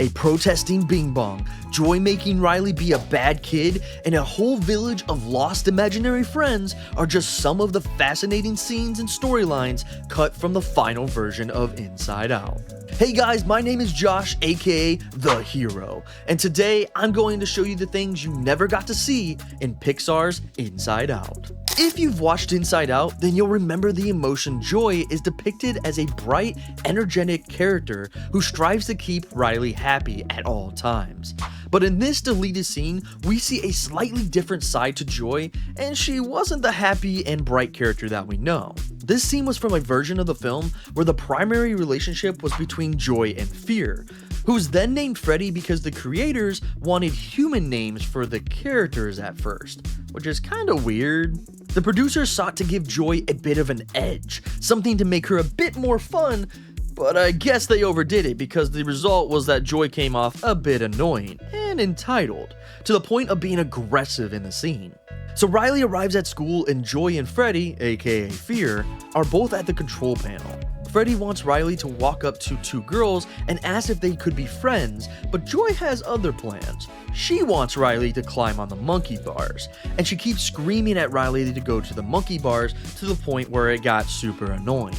A protesting Bing Bong, Joy making Riley be a bad kid, and a whole village of lost imaginary friends are just some of the fascinating scenes and storylines cut from the final version of Inside Out. Hey guys, my name is Josh, aka The Hero, and today I'm going to show you the things you never got to see in Pixar's Inside Out. If you've watched Inside Out, then you'll remember the emotion Joy is depicted as a bright, energetic character who strives to keep Riley happy at all times. But in this deleted scene, we see a slightly different side to Joy, and she wasn't the happy and bright character that we know. This scene was from a version of the film where the primary relationship was between Joy and Fear, who was then named Freddy because the creators wanted human names for the characters at first, which is kinda weird. The producers sought to give Joy a bit of an edge, something to make her a bit more fun, but I guess they overdid it because the result was that Joy came off a bit annoying and entitled, to the point of being aggressive in the scene. So Riley arrives at school and Joy and Freddy, aka Fear, are both at the control panel. Freddy wants Riley to walk up to two girls and ask if they could be friends, but Joy has other plans. She wants Riley to climb on the monkey bars, and she keeps screaming at Riley to go to the monkey bars to the point where it got super annoying.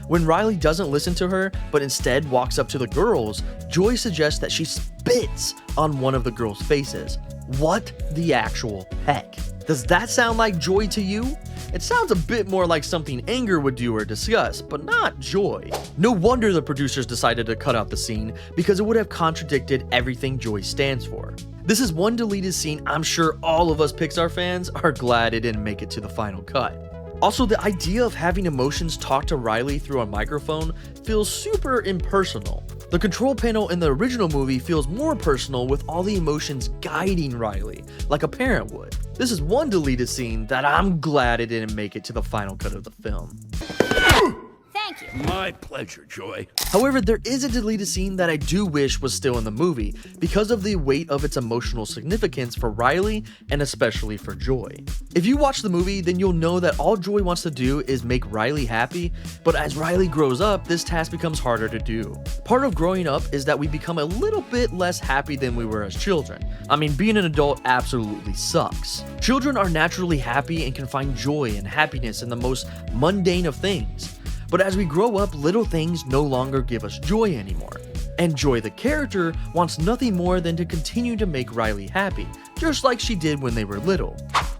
When Riley doesn't listen to her, but instead walks up to the girls, Joy suggests that she spits on one of the girls' faces. What the actual heck? Does that sound like Joy to you? It sounds a bit more like something anger would do or disgust, but not joy. No wonder the producers decided to cut out the scene, because it would have contradicted everything Joy stands for. This is one deleted scene I'm sure all of us Pixar fans are glad it didn't make it to the final cut. Also, the idea of having emotions talk to Riley through a microphone feels super impersonal. The control panel in the original movie feels more personal, with all the emotions guiding Riley, like a parent would. This is one deleted scene that I'm glad it didn't make it to the final cut of the film. Thank you. My pleasure, Joy. However, there is a deleted scene that I do wish was still in the movie because of the weight of its emotional significance for Riley and especially for Joy. If you watch the movie, then you'll know that all Joy wants to do is make Riley happy, but as Riley grows up, this task becomes harder to do. Part of growing up is that we become a little bit less happy than we were as children. I mean, being an adult absolutely sucks. Children are naturally happy and can find joy and happiness in the most mundane of things. But as we grow up, little things no longer give us joy anymore. And Joy the character wants nothing more than to continue to make Riley happy, just like she did when they were little.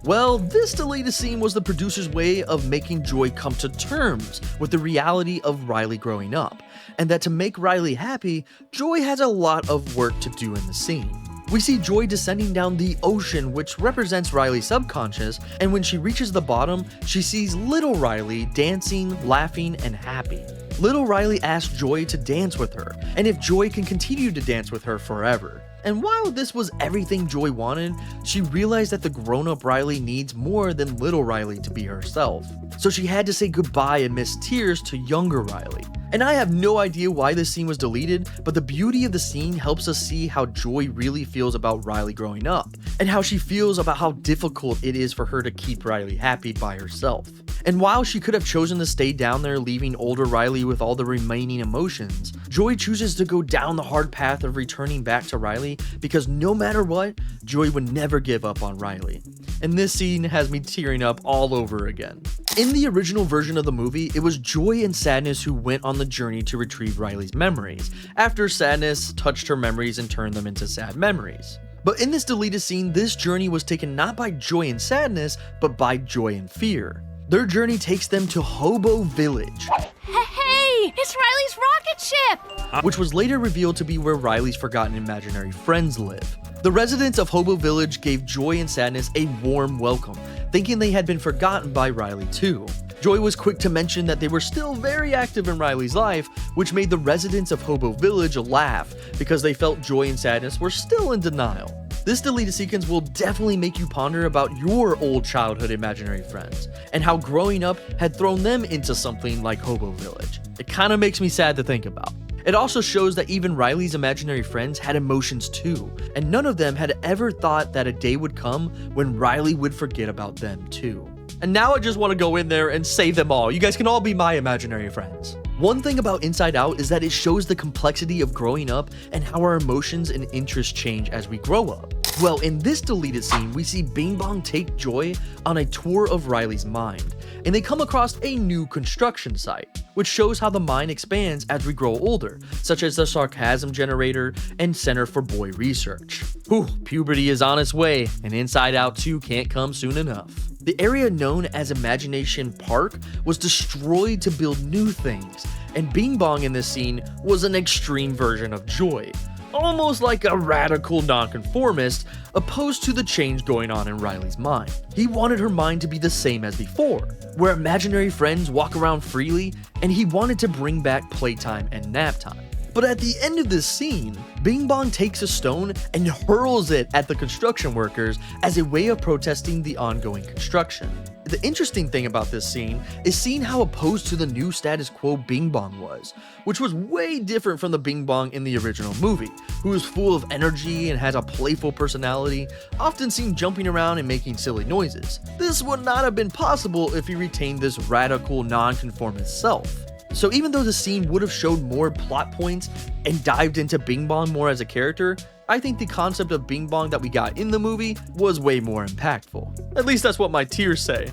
Well, this deleted scene was the producer's way of making Joy come to terms with the reality of Riley growing up, and that to make Riley happy, Joy has a lot of work to do in the scene. We see Joy descending down the ocean, which represents Riley's subconscious, and when she reaches the bottom, she sees little Riley dancing, laughing, and happy. Little Riley asks Joy to dance with her, and if Joy can continue to dance with her forever. And while this was everything Joy wanted, she realized that the grown-up Riley needs more than little Riley to be herself. So she had to say goodbye amidst tears to younger Riley. And I have no idea why this scene was deleted, but the beauty of the scene helps us see how Joy really feels about Riley growing up, and how she feels about how difficult it is for her to keep Riley happy by herself. And while she could have chosen to stay down there, leaving older Riley with all the remaining emotions, Joy chooses to go down the hard path of returning back to Riley, because no matter what, Joy would never give up on Riley. And this scene has me tearing up all over again. In the original version of the movie, it was Joy and Sadness who went on the journey to retrieve Riley's memories, after Sadness touched her memories and turned them into sad memories. But in this deleted scene, this journey was taken not by Joy and Sadness, but by Joy and Fear. Their journey takes them to Hobo Village. Hey, it's Riley's rocket ship! Which was later revealed to be where Riley's forgotten imaginary friends live. The residents of Hobo Village gave Joy and Sadness a warm welcome, thinking they had been forgotten by Riley too. Joy was quick to mention that they were still very active in Riley's life, which made the residents of Hobo Village laugh because they felt Joy and Sadness were still in denial. This deleted sequence will definitely make you ponder about your old childhood imaginary friends, and how growing up had thrown them into something like Hobo Village. It kinda makes me sad to think about. It also shows that even Riley's imaginary friends had emotions too, and none of them had ever thought that a day would come when Riley would forget about them too. And now I just want to go in there and save them all. You guys can all be my imaginary friends. One thing about Inside Out is that it shows the complexity of growing up and how our emotions and interests change as we grow up. Well, in this deleted scene, we see Bing Bong take Joy on a tour of Riley's mind, and they come across a new construction site, which shows how the mind expands as we grow older, such as the sarcasm generator and Center for Boy Research. Whew, puberty is on its way, and Inside Out 2 can't come soon enough. The area known as Imagination Park was destroyed to build new things, and Bing Bong in this scene was an extreme version of Joy, almost like a radical nonconformist opposed to the change going on in Riley's mind. He wanted her mind to be the same as before, where imaginary friends walk around freely, and he wanted to bring back playtime and nap time. But at the end of this scene, Bing Bong takes a stone and hurls it at the construction workers as a way of protesting the ongoing construction. The interesting thing about this scene is seeing how opposed to the new status quo Bing Bong was, which was way different from the Bing Bong in the original movie, who is full of energy and has a playful personality, often seen jumping around and making silly noises. This would not have been possible if he retained this radical nonconformist self. So even though the scene would have showed more plot points and dived into Bing Bong more as a character, I think the concept of Bing Bong that we got in the movie was way more impactful. At least that's what my tears say.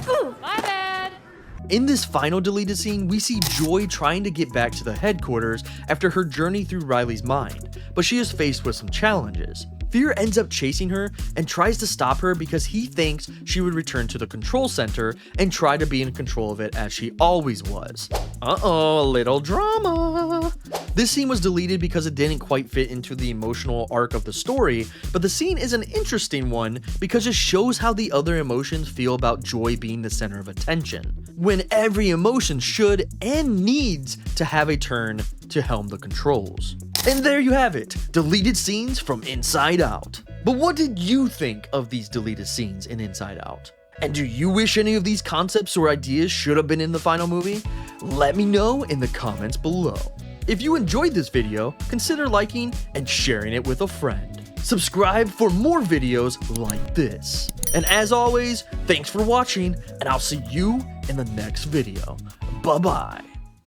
Ooh, my bad. In this final deleted scene, we see Joy trying to get back to the headquarters after her journey through Riley's mind, but she is faced with some challenges. Fear ends up chasing her and tries to stop her because he thinks she would return to the control center and try to be in control of it as she always was. Uh-oh, a little drama. This scene was deleted because it didn't quite fit into the emotional arc of the story, but the scene is an interesting one because it shows how the other emotions feel about Joy being the center of attention, when every emotion should and needs to have a turn to helm the controls. And there you have it, deleted scenes from Inside Out. But what did you think of these deleted scenes in Inside Out? And do you wish any of these concepts or ideas should have been in the final movie? Let me know in the comments below. If you enjoyed this video, consider liking and sharing it with a friend. Subscribe for more videos like this. And as always, thanks for watching, and I'll see you in the next video. Bye-bye.